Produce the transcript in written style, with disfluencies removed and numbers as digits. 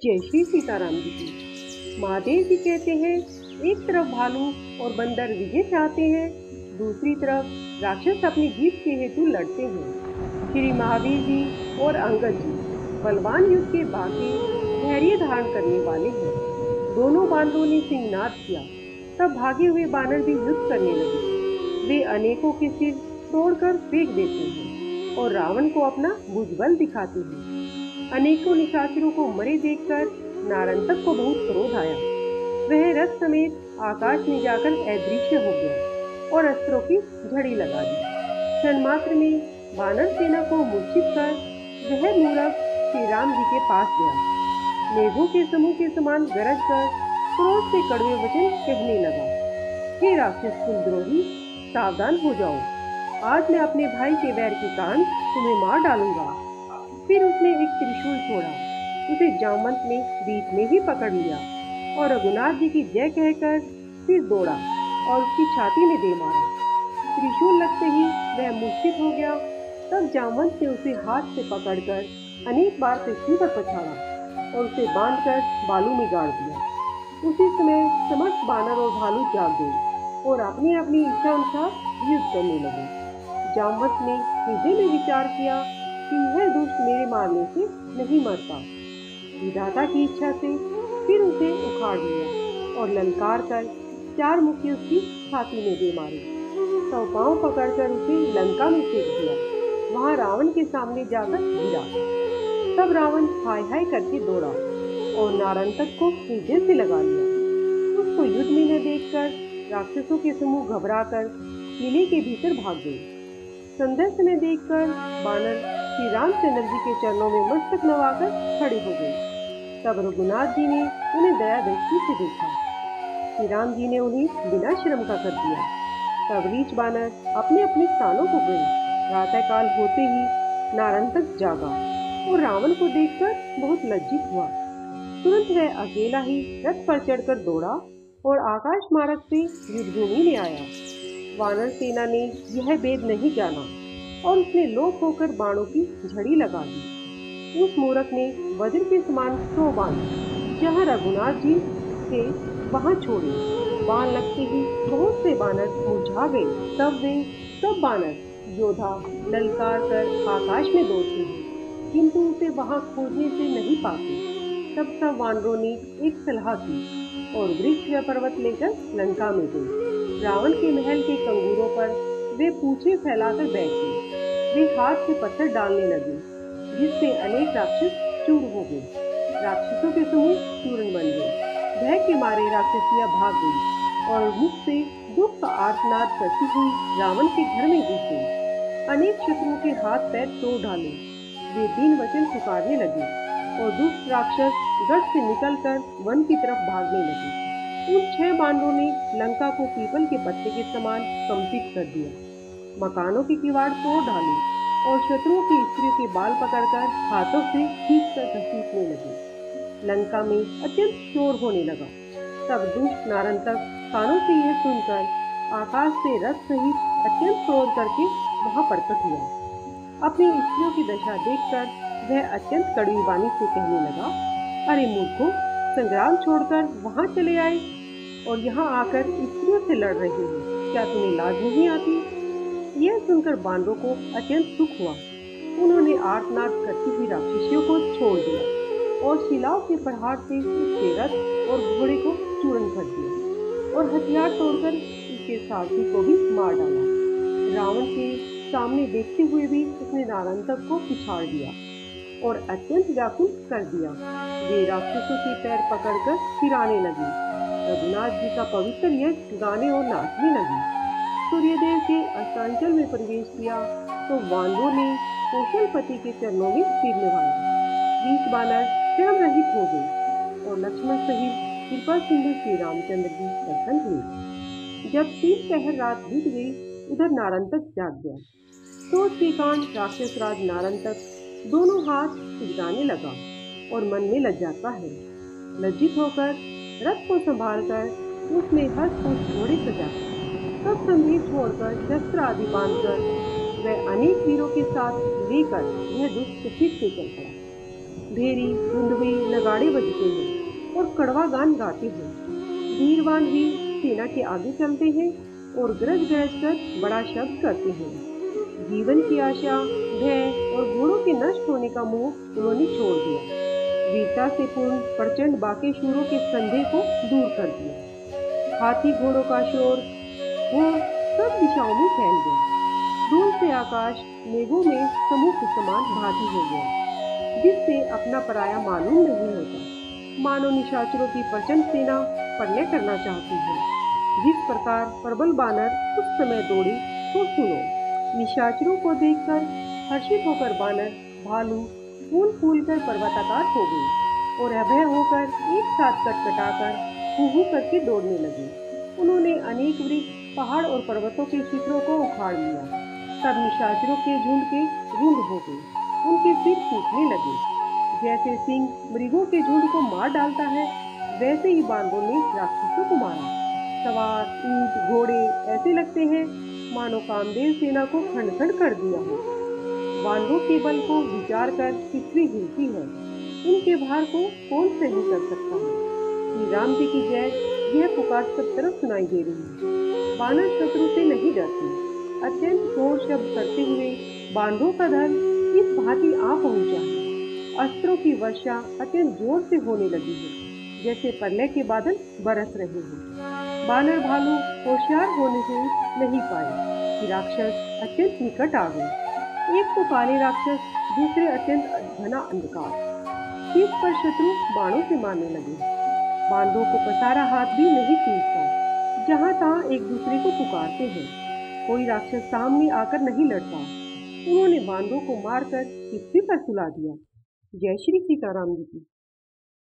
जय श्री सीताराम जी की। महादेव जी कहते हैं, एक तरफ भालू और बंदर विजय चाहते हैं, दूसरी तरफ राक्षस अपनी जीत के हेतु लड़ते हैं। श्री महावीर जी और अंगद जी बलवान युद्ध के बाकी धैर्य धारण करने वाले हैं। दोनों बानरों ने सिंहनाद किया, तब भागे हुए बानर भी युद्ध करने लगे। वे अनेकों के सिर तोड़कर फेंक देते हैं और रावण को अपना भुजबल दिखाते हैं। अनेकों निशाचरों को मरे देखकर नारंतक को बहुत क्रोध आया। वह रथ समेत आकाश में जाकर अदृश्य हो गया और अस्त्रों की झड़ी लगा दी। क्षण मात्र में वानर सेना को मूर्छित कर वह मूर्ख श्री राम जी के पास गया। मेघों के समूह के समान गरज कर क्रोध से कड़वे वचन कहने लगा, हे राक्षस कुलद्रोही, सावधान हो जाओ, आज मैं अपने भाई के वैर के कारण तुम्हें मार डालूंगा। फिर उसने एक त्रिशूल छोड़ा, उसे जामवंत ने बीच में ही पकड़ लिया और रघुनाथ जी की जय कहकर फिर दौड़ा और उसकी छाती में दे मारा। त्रिशूल लगते ही वह मूर्छित हो गया। तब जामवंत ने उसे हाथ से पकड़कर अनेक बार पृथ्वी पर पछाड़ा और उसे बांधकर बालू में गाड़ दिया। उसी समय समस्त बानर और भालू जाग गए और अपनी अपनी इच्छा अनुसार युद्ध करने लगे। जामवंत ने हृदय में विचार किया कि यह दुष्ट मेरे मारने से नहीं मरता। विधाता की इच्छा से फिर उसे उखाड़ लिया और ललकार कर 4 मुक्के उसकी छाती में दे मारे। तो पांव पकड़कर उसे लंका में फेंक दिया। वहां रावण के सामने जाकर गिरा। तब रावण हाय हाय करके दौड़ा और नारंतक को हृदय से लगा लिया। उसको युद्ध में न देखकर राक्षसों के समूह घबराकर किले के भीतर भाग गए। संध्या समय देखकर बानर श्री रामचंद्र जी के चरणों में मस्तक नवाकर खड़े हो गए। तब रघुनाथ जी ने उन्हें दया दृष्टि से देखा। श्री राम जी ने उन्हें बिना श्रम का कर दिया। तब रीछ बानर अपने अपने स्थानों को गए। प्रातःकाल होते ही नारंतक जागा और रावण को देखकर बहुत लज्जित हुआ। तुरंत वह अकेला ही रथ पर चढ़कर दौड़ा और आकाश मार्ग से युद्धभूमि में आया। वानर सेना ने यह भेद नहीं जाना और उसने लोप होकर बाणों की झड़ी लगा दी। उस मूर्ख ने वज्र के समान 100 बाण जहां रघुनाथ जी थे वहां छोड़े। बाण लगते ही बहुत से बानर मुरझा गए। तब वे सब बानर योद्धा ललकार कर आकाश में दौड़ते हैं, किंतु उसे वहां खोजने से नहीं पाते। तब सब वानरों ने एक सलाह की और वृक्ष व पर्वत लेकर लंका में गए। रावण के महल के कंगूरों पर वे पूंछें फैलाकर बैठ गए। वे हाथ से पत्थर डालने लगे, जिससे अनेक राक्षस चूर हो गए। राक्षसों के समूह चूर्ण बन गए। भय के मारे राक्षसियां भाग गई और मुख से दुख का आर्तनाद करती हुई रावण के घर में घुस गई। अनेक शत्रुओं के हाथ पैर तोड़ डाले। वे दीन वचन पुकारने लगे और दुष्ट राक्षस गढ़ से निकलकर वन की तरफ भागने लगे। उन 6 बानरों ने लंका को पीपल के पत्ते के समान कंपित कर दिया। मकानों की किवाड़ तोड़ डाली और शत्रुओं की स्त्रियों के बाल पकड़कर हाथों से खींचकर घसीटने लगे। लंका में अत्यंत शोर होने लगा। तब दुष्ट नारंतक कानों से यह सुनकर आकाश से रथ सहित अत्यंत क्रोध करके वहां प्रकट हुआ। अपनी स्त्रियों की दशा देखकर वह अत्यंत कड़वी वाणी से कहने लगा, अरे मूर्खों, संग्राम छोड़कर वहां चले आए और यहाँ आकर स्त्रियों से लड़ रहे हो, क्या तुम्हें लाज नहीं आती? यह सुनकर बानरों को अत्यंत सुख हुआ। उन्होंने आर्तनाद करती हुई राक्षसियों को छोड़ दिया और शिलाओं के प्रहार से उसके रथ और घोड़े को चूर्ण कर दिया और हथियार तोड़कर उसके सारथी को भी मार डाला। रावण के सामने देखते हुए भी उसने नारंतक को पिछाड़ दिया और अत्यंत व्याकुल कर दिया। वे राक्षसों के पैर पकड़कर फिराने लगे। रघुनाथ जी का पवित्र यश गाने और नाचने लगे। सूर्यदेव के अस्तांचल में प्रवेश किया तो वानरों ने कौशलपति के चरणों में सिर निभाया। 20 बानर स्वयं रहित हो गए और लक्ष्मण सहित कृपा सिंधु श्री रामचंद्र जी प्रसन्न हुए। जब 3 पहर रात बीत गई, उधर नारंतक जाग गया। क्रोध के कारण राक्षस राज नारंतक दोनों हाथ सिजदाने लगा और मन में लज्जाता है। लज्जित होकर रथ को संभालकर उसने हस्त घोड़े सजा। तब संधि छोड़कर शस्त्र आदि बांधकर वह अनेक वीरों के साथ लेकर यह दुष्ट फिर से चल पड़ा। भेरी धुंधवी नगाड़े बजते हैं और कड़वा गान गाते हैं। वीरवान भी सेना के आगे चलते हैं और गरज गरज कर बड़ा शब्द करते हैं। जीवन की आशा, भय और घोड़ों के नष्ट होने का मोह उन्होंने छोड़ दिया। वीरता से पूर्ण प्रचंड बाके शूरों के संदेह को दूर कर दिया। हाथी घोड़ों का शोर वो सब दिशाओं में फैल गया। दूर से आकाश मेघों में समूह के समान भारी हो गया, जिससे अपना पराया मालूम नहीं होता। मानो निशाचरों की प्रचंड सेना प्रलय करना चाहती है। जिस प्रकार प्रबल बानर उस समय दौड़े तो सुनो। निशाचरों को देखकर हर्षित होकर बानर भालू फूल फूल कर पर्वताकार हो गए और अभय होकर एक साथ कटकटाकर हू हू करके दौड़ने लगे। उन्होंने अनेक वृक्ष पहाड़ और पर्वतों के शिखरों को उखाड़ लिया। तब निशाचरों के झुंड हो गए। उनके सिर फूटने लगे। जैसे सिंह मृगों के झुंड को मार डालता है, वैसे ही बांदरों ने राक्षसों को मारा। सवार ऊंट घोड़े ऐसे लगते हैं मानो कामदेव सेना को खंड खंड कर दिया हो। बांदरों के बल को विचार कर पृथ्वी हिलती है। उनके भार को कौन सही कर सकता है। श्री राम जी की जय, यह पुकार सब तरफ सुनाई दे रही है। बानर शत्रु से नहीं डरते। अत्यंत घोर शब्द करते हुए बांदरों का दल इस भांति आ पहुंचा है। अस्त्रों की वर्षा अत्यंत जोर से होने लगी है, जैसे प्रलय के बादल बरस रहे हैं। बानर भालू होशियार होने से नहीं पाए कि राक्षस अत्यंत निकट आ गए। एक तो काले राक्षस, दूसरे अत्यंत घना अंधकार। शीश पर शत्रु बाणों से मारने लगे। बांदरों को पसारा हाथ भी नहीं सूझता। जहां तहां एक दूसरे को पुकारते हैं। कोई राक्षस सामने आकर नहीं लड़ता। उन्होंने बांदरों को मारकर पृथ्वी पर सुला दिया। जय श्री सीताराम जी की।